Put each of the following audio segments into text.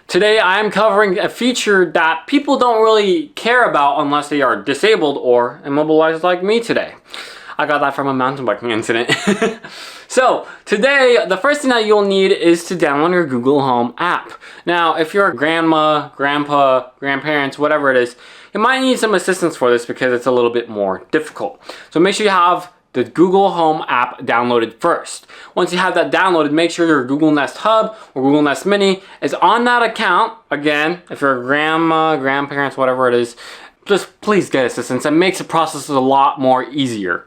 Today I am covering a feature that people don't really care about unless they are disabled or immobilized like me today. I got that from a mountain biking incident. So today, the first thing that you'll need is to download your Google Home app. Now, if you're a grandma, grandpa, grandparents, whatever it is, you might need some assistance for this because it's a little bit more difficult. So make sure you have the Google Home app downloaded first. Once you have that downloaded, make sure your Google Nest Hub or Google Nest Mini is on that account. Again, if you're a grandma, grandparents, whatever it is, just please get assistance. It makes the process a lot more easier.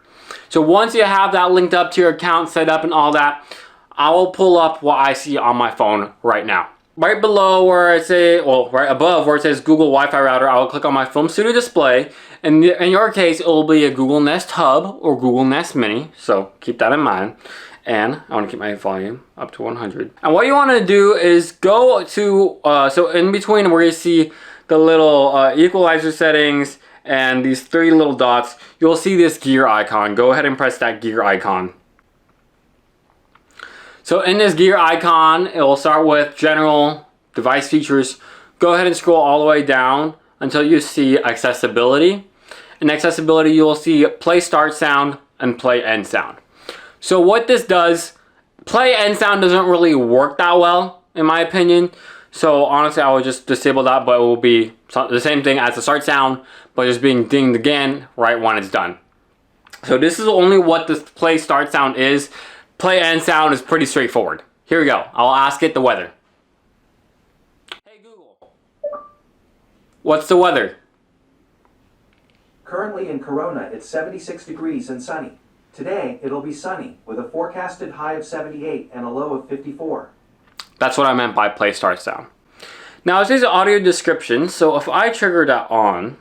So once you have that linked up to your account, set up and all that, I will pull up what I see on my phone right now. Right below where it says, well, right above where it says Google Wi-Fi router, I will click on my Film Studio display. And in your case, it will be a Google Nest Hub or Google Nest Mini. So keep that in mind. And I want to keep my volume up to 100. And what you want to do is go to, so in between where you see the little equalizer settings and these three little dots, you'll see this gear icon. Go ahead and press that gear icon. So in this gear icon, it will start with general device features. Go ahead and scroll all the way down until you see accessibility. In accessibility, you will see play start sound and play end sound. So what this does, play end sound doesn't really work that well, in my opinion. So honestly, I would just disable that, but it will be the same thing as the start sound, but just being dinged again right when it's done. So this is only what this play start sound is. Play end sound is pretty straightforward. Here we go. I'll ask it the weather. Hey Google, what's the weather? Currently in Corona, it's 76 degrees and sunny. Today, it'll be sunny with a forecasted high of 78 and a low of 54. That's what I meant by play start sound. Now it says audio description, so if I trigger that on.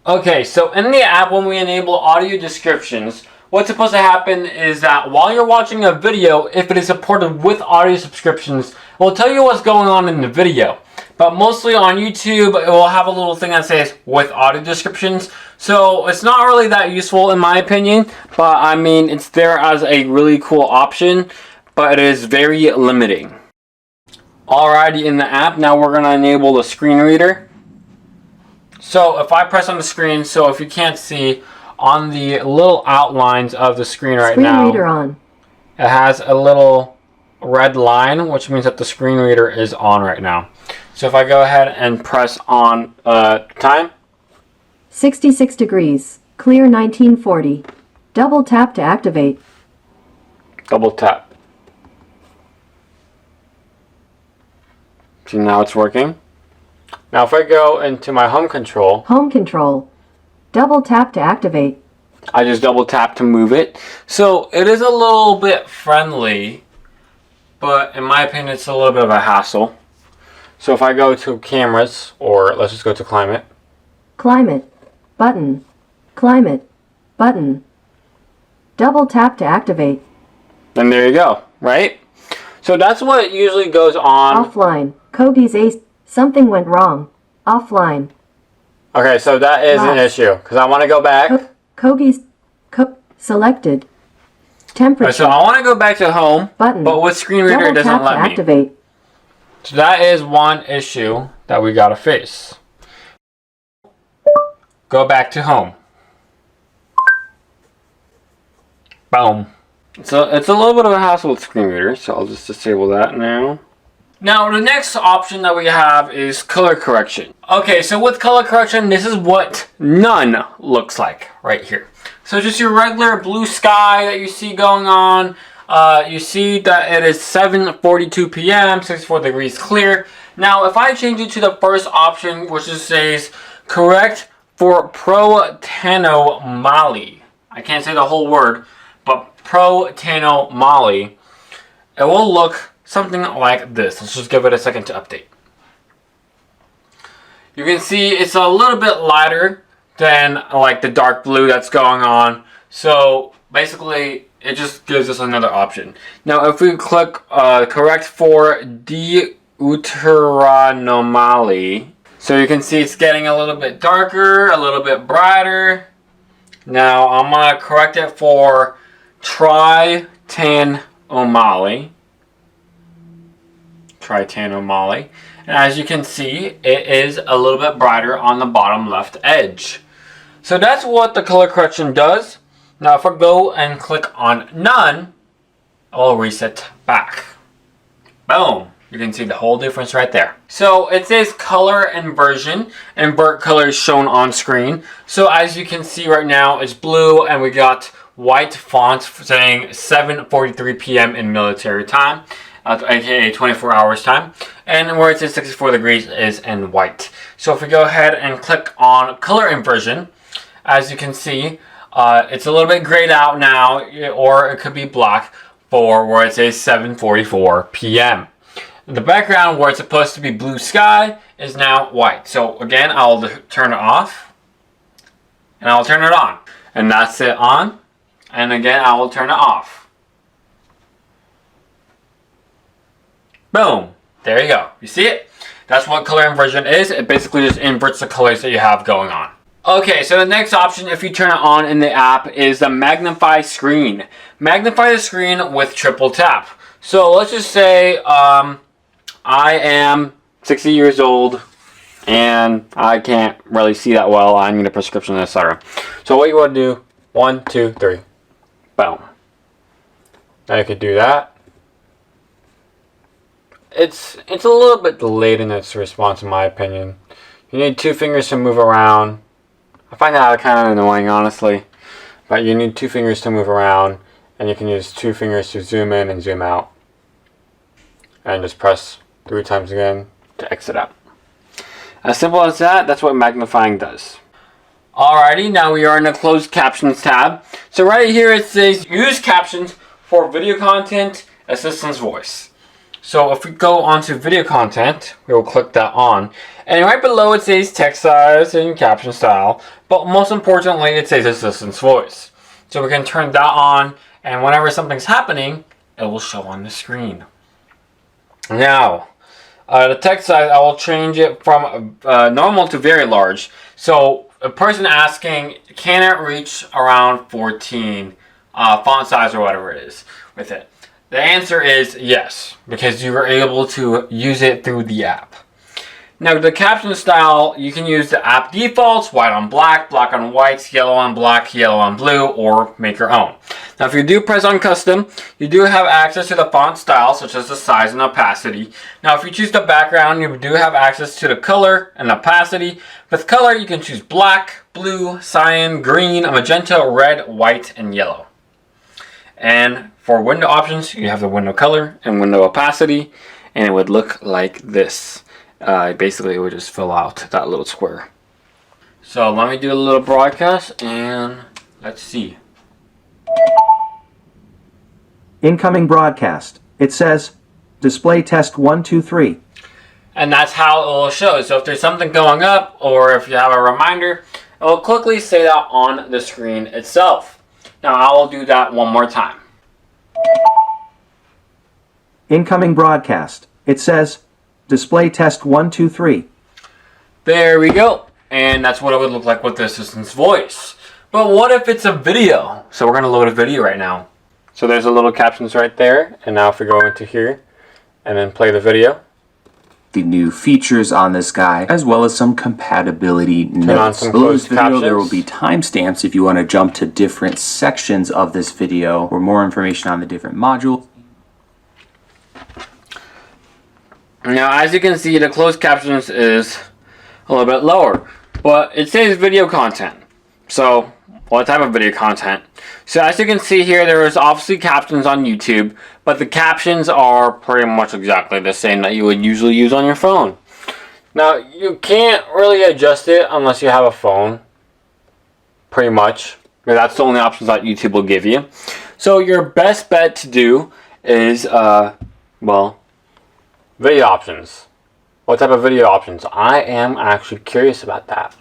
Okay, so in the app when we enable audio descriptions, what's supposed to happen is that while you're watching a video, if it is supported with audio subscriptions, it will tell you what's going on in the video. But mostly on YouTube, it will have a little thing that says with audio descriptions. So it's not really that useful in my opinion, but I mean, it's there as a really cool option, but it is very limiting. Alrighty, in the app, now we're going to enable the screen reader. So if I press on the screen, so if you can't see, on the little outlines of the screen right now, screen reader on. It has a little red line, which means that the screen reader is on right now. So if I go ahead and press on time. 66 degrees, clear 1940. Double tap to activate. Double tap. See, now it's working. Now if I go into my home control. Home control. Double tap to activate. I just double tap to move it. So it is a little bit friendly, but in my opinion it's a little bit of a hassle. So if I go to cameras, or let's just go to climate. Climate. Button. Climate. Button. Double tap to activate. And there you go, right? So that's what usually goes on. Offline. Kogi's ace. Something went wrong. Offline. Okay, so that is an issue, because I want to go back. Kogi's selected. Temperature. So I want to go back to home, button. But with screen reader it doesn't let me. Activate. So that is one issue that we gotta face. Go back to home. Boom. So it's a little bit of a hassle with screen reader, so I'll just disable that now. Now the next option that we have is color correction. Okay, so with color correction, this is what none looks like right here. So just your regular blue sky that you see going on. You see that it is 7:42 p.m., 64 degrees clear. Now if I change it to the first option, which just says correct for pro-tano-mali. I can't say the whole word, but pro-tano-mali. It will look something like this. Let's just give it a second to update. You can see it's a little bit lighter than like the dark blue that's going on. So basically it just gives us another option. Now if we click correct for deuteranomally, so you can see it's getting a little bit darker, a little bit brighter. Now I'm going to correct it for tri-tan-omali. Moly. And as you can see, it is a little bit brighter on the bottom left edge. So that's what the color correction does. Now if I go and click on none, it will reset back. Boom. You can see the whole difference right there. So it says color inversion, and burnt color is shown on screen. So as you can see right now, it's blue, and we got white font saying 7:43 p.m. in military time, aka 24 hours time. And where it says 64 degrees is in white. So if we go ahead and click on color inversion, as you can see, it's a little bit grayed out now, or it could be black for where it says 7:44 p.m. The background where it's supposed to be blue sky is now white. So again, I'll turn it off and I'll turn it on. And that's it on. And again, I will turn it off. Boom. There you go. You see it? That's what color inversion is. It basically just inverts the colors that you have going on. Okay, so the next option, if you turn it on in the app, is the Magnify Screen. Magnify the screen with triple tap. So let's just say I am 60 years old and I can't really see that well. I need a prescription, etc. So what you want to do, 1, 2, 3. Boom. Now you could do that. It's a little bit delayed in its response, in my opinion. You need 2 fingers to move around. I find that kind of annoying, honestly. But you need 2 fingers to move around, and you can use 2 fingers to zoom in and zoom out. And just press 3 times again to exit out. As simple as that, that's what magnifying does. Alrighty, now we are in the closed captions tab. So right here it says use captions for video content, assistance voice. So if we go onto video content, we will click that on. And right below it says text size and caption style. But most importantly, it says assistance voice. So we can turn that on, and whenever something's happening, it will show on the screen. Now, the text size, I will change it from normal to very large. So a person asking, can it reach around 14 font size or whatever it is with it? The answer is yes, because you were able to use it through the app. Now the caption style, you can use the app defaults, white on black, black on white, yellow on black, yellow on blue, or make your own. Now if you do press on custom, you do have access to the font style, such as the size and opacity. Now if you choose the background, you do have access to the color and opacity. With color, you can choose black, blue, cyan, green, magenta, red, white, and yellow. And for window options, you have the window color and window opacity, and it would look like this. Basically, it would just fill out that little square. So let me do a little broadcast, and let's see. Incoming broadcast. It says, display test 1, 2, 3. And that's how it will show. So if there's something going up, or if you have a reminder, it will quickly say that on the screen itself. Now I will do that one more time. Incoming broadcast. It says, display test 1, 2, 3. There we go. And that's what it would look like with the assistant's voice. But what if it's a video? So we're going to load a video right now. So there's a little captions right there. And now if we go into here and then play the video. The new features on this guy, as well as some compatibility notes. Below this video, there will be timestamps if you want to jump to different sections of this video or more information on the different modules. Now, as you can see, the closed captions is a little bit lower, but it says video content. So, what type of video content? So, as you can see here, there is obviously captions on YouTube, but the captions are pretty much exactly the same that you would usually use on your phone. Now, you can't really adjust it unless you have a phone, pretty much. That's the only options that YouTube will give you. So, your best bet to do is, well, video options. What type of video options? I am actually curious about that.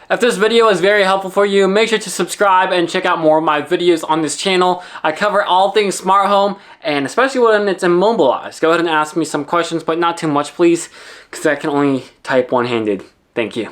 If this video is very helpful for you, make sure to subscribe and check out more of my videos on this channel. I cover all things smart home, and especially when it's immobilized. Go ahead and ask me some questions, but not too much, please, because I can only type one-handed. Thank you.